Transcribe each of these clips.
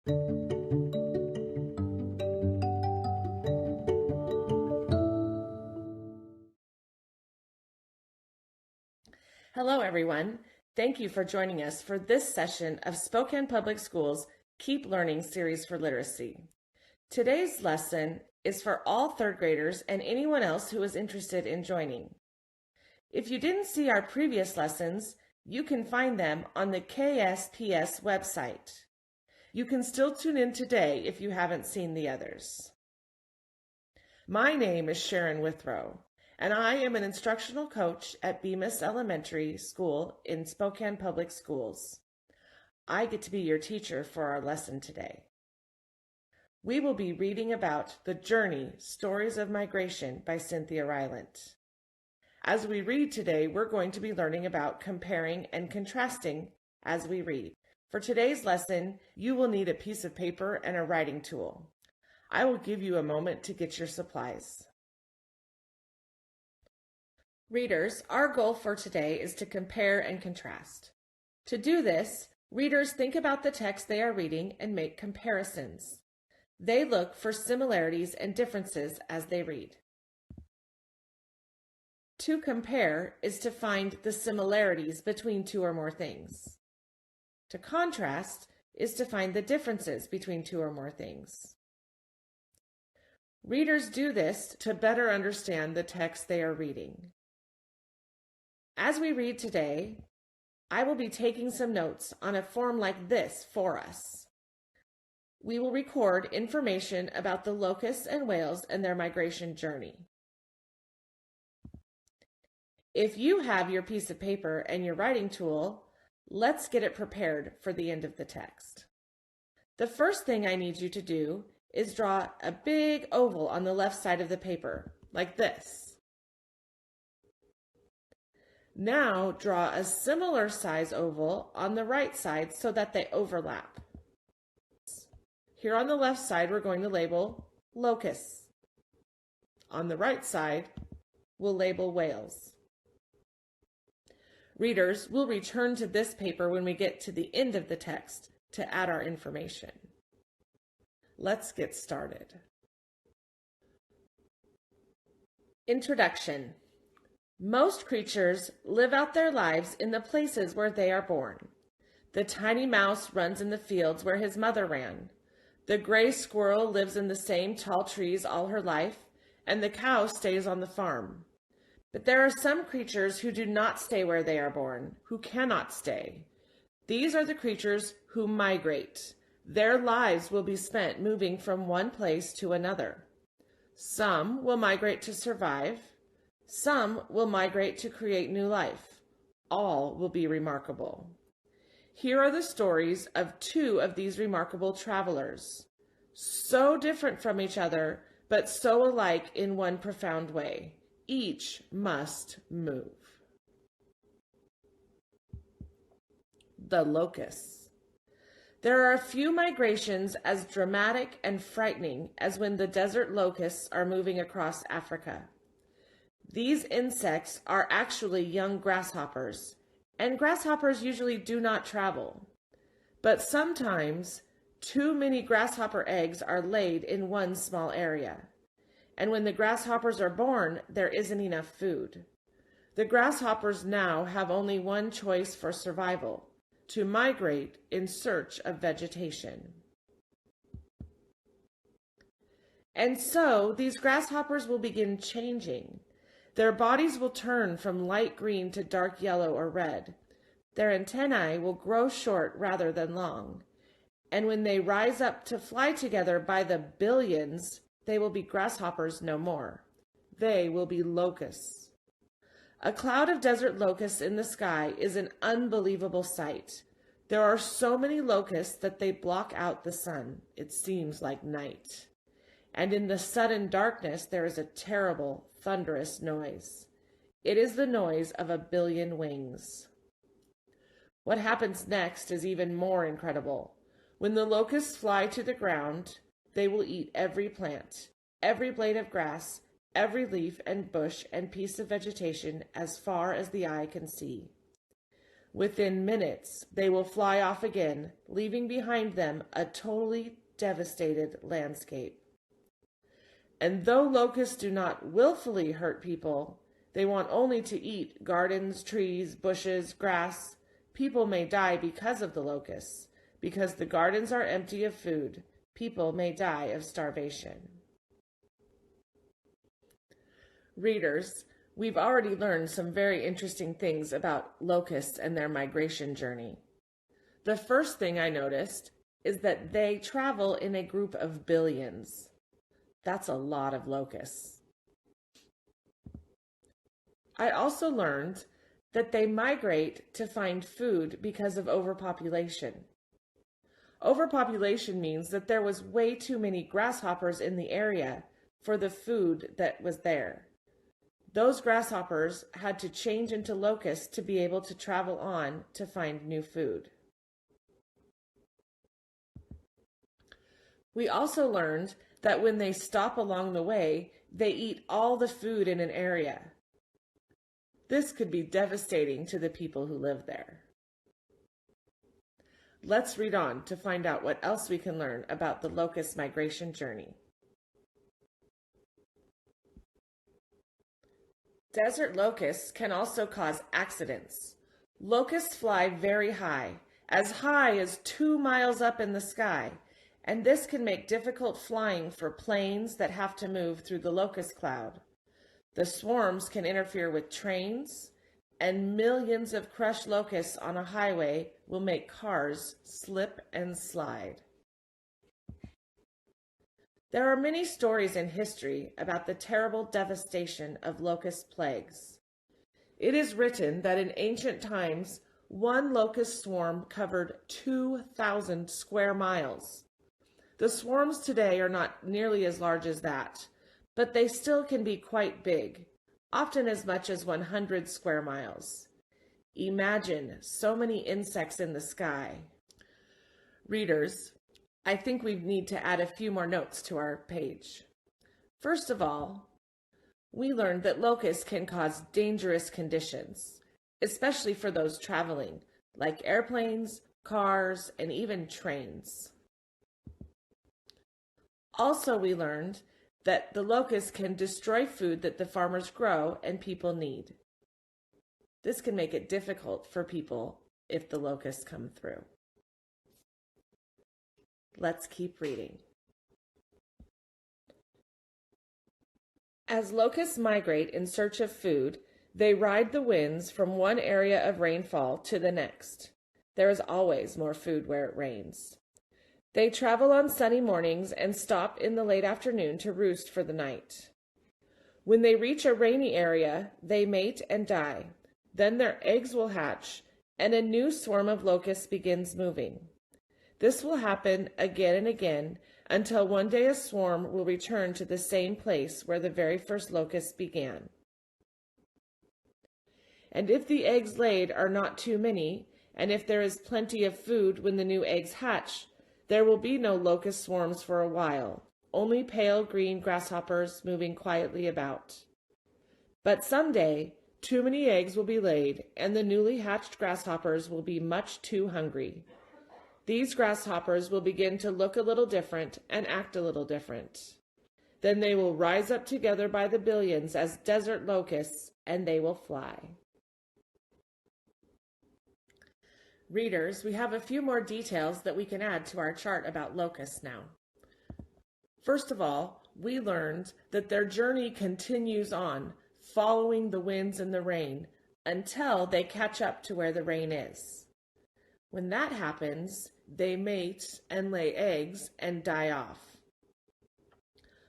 Hello, everyone. Thank you for joining us for this session of Spokane Public Schools Keep Learning Series for Literacy. Today's lesson is for all third graders and anyone else who is interested in joining. If you didn't see our previous lessons, you can find them on the KSPS website. You can still tune in today if you haven't seen the others. My name is Sharon Withrow, and I am an instructional coach at Bemis Elementary School in Spokane Public Schools. I get to be your teacher for our lesson today. We will be reading about The Journey, Stories of Migration by Cynthia Rylant. As we read today, we're going to be learning about comparing and contrasting as we read. For today's lesson, you will need a piece of paper and a writing tool. I will give you a moment to get your supplies. Readers, our goal for today is to compare and contrast. To do this, readers think about the text they are reading and make comparisons. They look for similarities and differences as they read. To compare is to find the similarities between two or more things. To contrast is to find the differences between two or more things. Readers do this to better understand the text they are reading. As we read today, I will be taking some notes on a form like this for us. We will record information about the locusts and whales and their migration journey. If you have your piece of paper and your writing tool, let's get it prepared for the end of the text. The first thing I need you to do is draw a big oval on the left side of the paper, like this. Now draw a similar size oval on the right side so that they overlap. Here on the left side, we're going to label locusts. On the right side, we'll label whales. Readers, we'll return to this paper when we get to the end of the text to add our information. Let's get started. Introduction. Most creatures live out their lives in the places where they are born. The tiny mouse runs in the fields where his mother ran. The gray squirrel lives in the same tall trees all her life, and the cow stays on the farm. But there are some creatures who do not stay where they are born, who cannot stay. These are the creatures who migrate. Their lives will be spent moving from one place to another. Some will migrate to survive. Some will migrate to create new life. All will be remarkable. Here are the stories of two of these remarkable travelers. So different from each other, but so alike in one profound way. Each must move. The locusts. There are a few migrations as dramatic and frightening as when the desert locusts are moving across Africa. These insects are actually young grasshoppers, and grasshoppers usually do not travel. But sometimes, too many grasshopper eggs are laid in one small area. And when the grasshoppers are born, there isn't enough food. The grasshoppers now have only one choice for survival: to migrate in search of vegetation. And so these grasshoppers will begin changing. Their bodies will turn from light green to dark yellow or red. Their antennae will grow short rather than long. And when they rise up to fly together by the billions, they will be grasshoppers no more. They will be locusts. A cloud of desert locusts in the sky is an unbelievable sight. There are so many locusts that they block out the sun. It seems like night. And in the sudden darkness, there is a terrible, thunderous noise. It is the noise of a billion wings. What happens next is even more incredible. When the locusts fly to the ground, they will eat every plant, every blade of grass, every leaf and bush and piece of vegetation as far as the eye can see. Within minutes, they will fly off again, leaving behind them a totally devastated landscape. And though locusts do not willfully hurt people, they want only to eat gardens, trees, bushes, grass. People may die because of the locusts. Because the gardens are empty of food, people may die of starvation. Readers, we've already learned some very interesting things about locusts and their migration journey. The first thing I noticed is that they travel in a group of billions. That's a lot of locusts. I also learned that they migrate to find food because of overpopulation. Overpopulation means that there was way too many grasshoppers in the area for the food that was there. Those grasshoppers had to change into locusts to be able to travel on to find new food. We also learned that when they stop along the way, they eat all the food in an area. This could be devastating to the people who live there. Let's read on to find out what else we can learn about the locust migration journey. Desert locusts can also cause accidents. Locusts fly very high as 2 miles up in the sky, and this can make difficult flying for planes that have to move through the locust cloud. The swarms can interfere with trains, and millions of crushed locusts on a highway will make cars slip and slide. There are many stories in history about the terrible devastation of locust plagues. It is written that in ancient times, one locust swarm covered 2,000 square miles. The swarms today are not nearly as large as that, but they still can be quite big, often as much as 100 square miles. Imagine so many insects in the sky. Readers, I think we need to add a few more notes to our page. First of all, we learned that locusts can cause dangerous conditions, especially for those traveling, like airplanes, cars, and even trains. Also, we learned that the locusts can destroy food that the farmers grow and people need. This can make it difficult for people if the locusts come through. Let's keep reading. As locusts migrate in search of food, they ride the winds from one area of rainfall to the next. There is always more food where it rains. They travel on sunny mornings and stop in the late afternoon to roost for the night. When they reach a rainy area, they mate and die. Then their eggs will hatch, and a new swarm of locusts begins moving. This will happen again and again until one day a swarm will return to the same place where the very first locusts began. And if the eggs laid are not too many, and if there is plenty of food when the new eggs hatch, there will be no locust swarms for a while, only pale green grasshoppers moving quietly about. But someday, too many eggs will be laid, and the newly hatched grasshoppers will be much too hungry. These grasshoppers will begin to look a little different and act a little different. Then they will rise up together by the billions as desert locusts, and they will fly. Readers, we have a few more details that we can add to our chart about locusts now. First of all, we learned that their journey continues on, following the winds and the rain, until they catch up to where the rain is. When that happens, they mate and lay eggs and die off.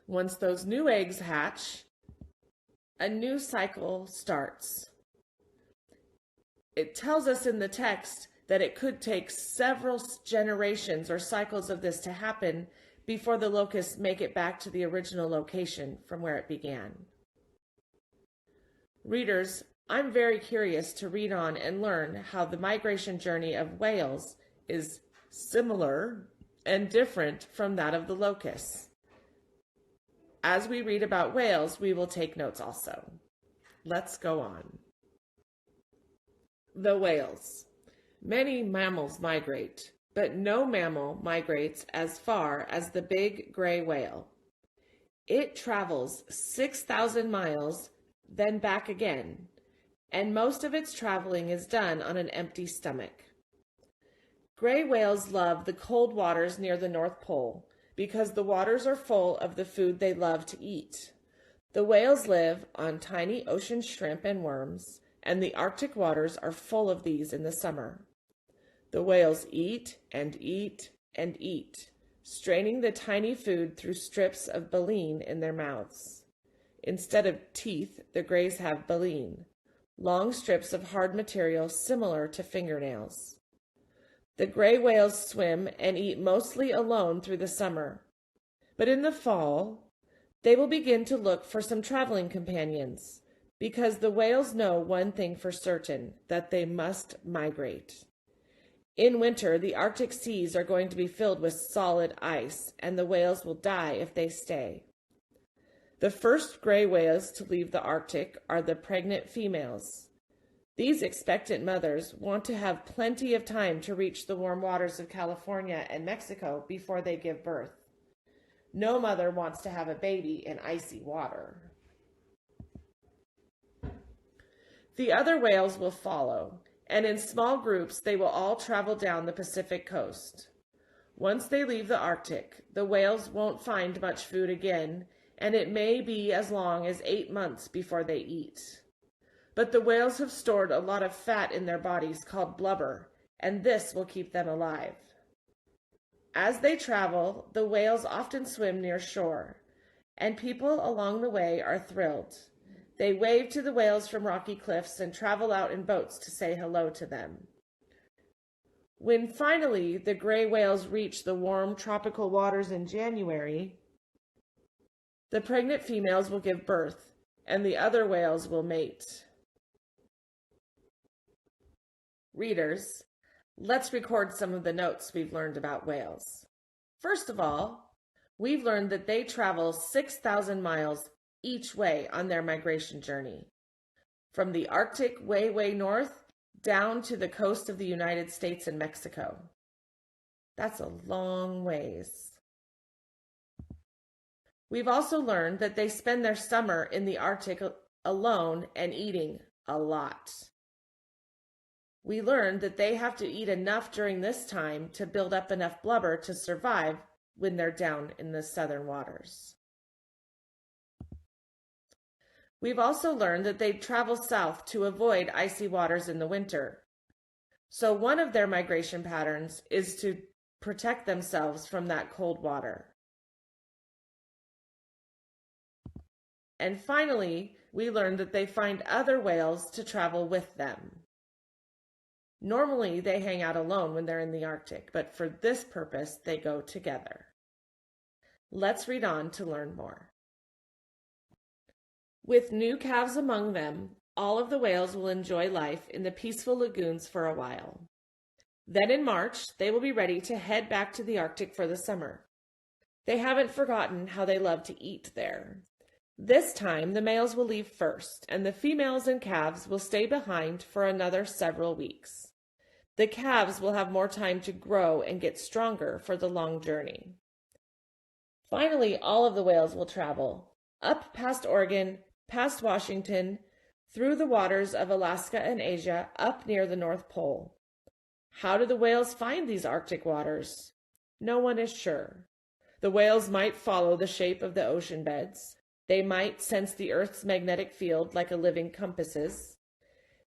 Once those new eggs hatch, a new cycle starts. It tells us in the text that it could take several generations or cycles of this to happen before the locusts make it back to the original location from where it began. Readers, I'm very curious to read on and learn how the migration journey of whales is similar and different from that of the locusts. As we read about whales, we will take notes also. Let's go on. The whales. Many mammals migrate, but no mammal migrates as far as the big gray whale. It travels 6,000 miles, then back again, and most of its traveling is done on an empty stomach. Gray whales love the cold waters near the North Pole because the waters are full of the food they love to eat. The whales live on tiny ocean shrimp and worms, and the Arctic waters are full of these in the summer. The whales eat and eat and eat, straining the tiny food through strips of baleen in their mouths. Instead of teeth, the grays have baleen, long strips of hard material similar to fingernails. The gray whales swim and eat mostly alone through the summer, but in the fall, they will begin to look for some traveling companions, because the whales know one thing for certain, that they must migrate. In winter, the Arctic seas are going to be filled with solid ice, and the whales will die if they stay. The first gray whales to leave the Arctic are the pregnant females. These expectant mothers want to have plenty of time to reach the warm waters of California and Mexico before they give birth. No mother wants to have a baby in icy water. The other whales will follow, and in small groups they will all travel down the Pacific coast. Once they leave the Arctic, the whales won't find much food again, and it may be as long as 8 months before they eat. But the whales have stored a lot of fat in their bodies called blubber, and this will keep them alive. As they travel, the whales often swim near shore, and people along the way are thrilled. They wave to the whales from rocky cliffs and travel out in boats to say hello to them. When finally the gray whales reach the warm tropical waters in January, the pregnant females will give birth, and the other whales will mate. Readers, let's record some of the notes we've learned about whales. First of all, we've learned that they travel 6,000 miles each way on their migration journey, from the Arctic way north down to the coast of the United States and Mexico. That's a long ways. We've also learned that they spend their summer in the Arctic alone and eating a lot. We learned that they have to eat enough during this time to build up enough blubber to survive when they're down in the southern waters. We've also learned that they travel south to avoid icy waters in the winter. So one of their migration patterns is to protect themselves from that cold water. And finally, we learned that they find other whales to travel with them. Normally, they hang out alone when they're in the Arctic, but for this purpose, they go together. Let's read on to learn more. With new calves among them, all of the whales will enjoy life in the peaceful lagoons for a while. Then in March, they will be ready to head back to the Arctic for the summer. They haven't forgotten how they love to eat there. This time, the males will leave first, and the females and calves will stay behind for another several weeks. The calves will have more time to grow and get stronger for the long journey. Finally, all of the whales will travel up past Oregon, past Washington, through the waters of Alaska and Asia, up near the North Pole. How do the whales find these Arctic waters? No one is sure. The whales might follow the shape of the ocean beds. They might sense the Earth's magnetic field like a living compasses.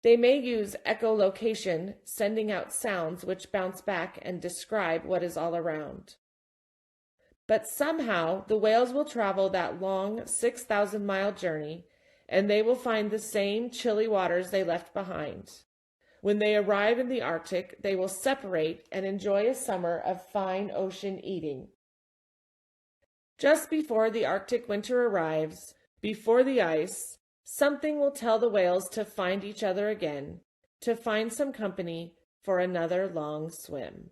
They may use echolocation, sending out sounds which bounce back and describe what is all around. But somehow the whales will travel that long 6,000-mile journey, and they will find the same chilly waters they left behind. When they arrive in the Arctic, they will separate and enjoy a summer of fine ocean eating. Just before the Arctic winter arrives, before the ice, something will tell the whales to find each other again, to find some company for another long swim.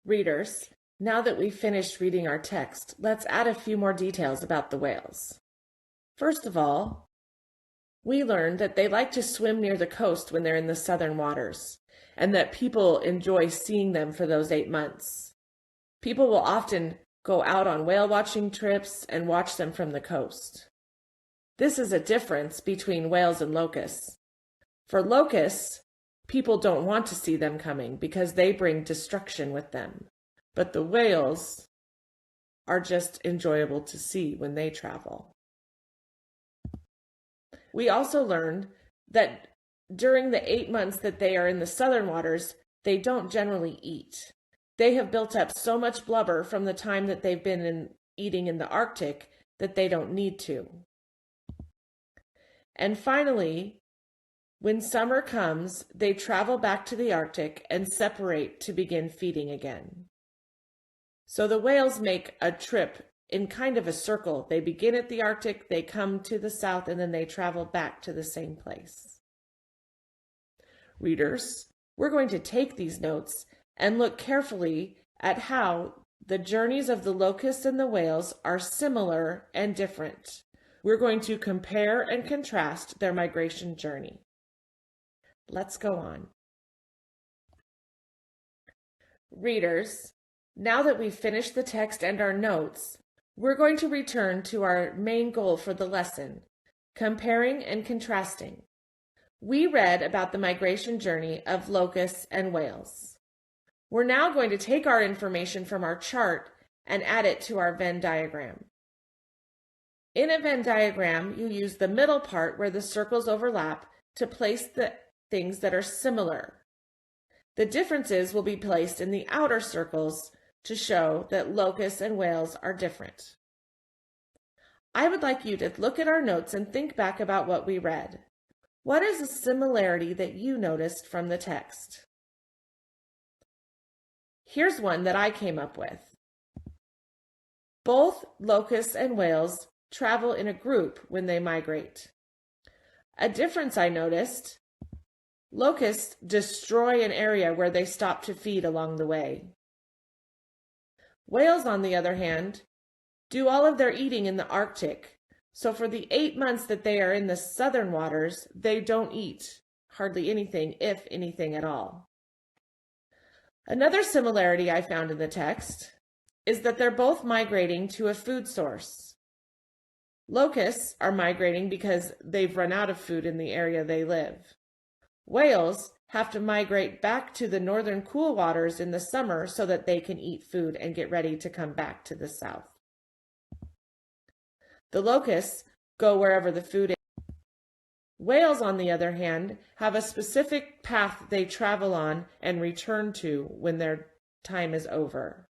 Readers, now that we've finished reading our text, let's add a few more details about the whales. First of all, We learned that they like to swim near the coast when they're in the southern waters, and that people enjoy seeing them for those 8 months. People will often go out on whale watching trips and watch them from the coast. This is a difference between whales and locusts. For locusts, people don't want to see them coming because they bring destruction with them. But the whales are just enjoyable to see when they travel. We also learned that during the 8 months that they are in the southern waters, they don't generally eat. They have built up so much blubber from the time that they've been eating in the Arctic that they don't need to. And finally, when summer comes, they travel back to the Arctic and separate to begin feeding again. So the whales make a trip in kind of a circle. They begin at the Arctic, they come to the south, and then they travel back to the same place. Readers, we're going to take these notes and look carefully at how the journeys of the locusts and the whales are similar and different. We're going to compare and contrast their migration journey. Let's go on. Readers, now that we've finished the text and our notes, we're going to return to our main goal for the lesson, comparing and contrasting. We read about the migration journey of locusts and whales. We're now going to take our information from our chart and add it to our Venn diagram. In a Venn diagram, you use the middle part where the circles overlap to place the things that are similar. The differences will be placed in the outer circles to show that locusts and whales are different. I would like you to look at our notes and think back about what we read. What is a similarity that you noticed from the text? Here's one that I came up with. Both locusts and whales travel in a group when they migrate. A difference I noticed: locusts destroy an area where they stop to feed along the way. Whales, on the other hand, do all of their eating in the Arctic, so for the 8 months that they are in the southern waters, they don't eat hardly anything, if anything at all. Another similarity I found in the text is that they're both migrating to a food source. Locusts are migrating because they've run out of food in the area they live. Whales have to migrate back to the northern cool waters in the summer so that they can eat food and get ready to come back to the south. The locusts go wherever the food is. Whales, on the other hand, have a specific path they travel on and return to when their time is over.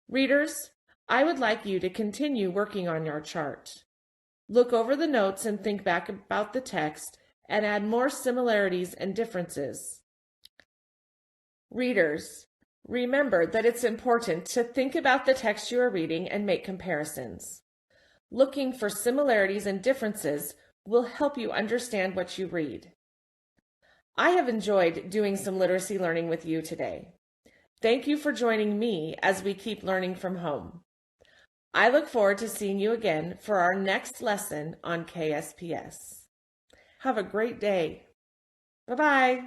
Readers, I would like you to continue working on your chart. Look over the notes and think back about the text and add more similarities and differences. Readers, remember that it's important to think about the text you are reading and make comparisons. Looking for similarities and differences will help you understand what you read. I have enjoyed doing some literacy learning with you today. Thank you for joining me as we keep learning from home. I look forward to seeing you again for our next lesson on KSPS. Have a great day. Bye-bye.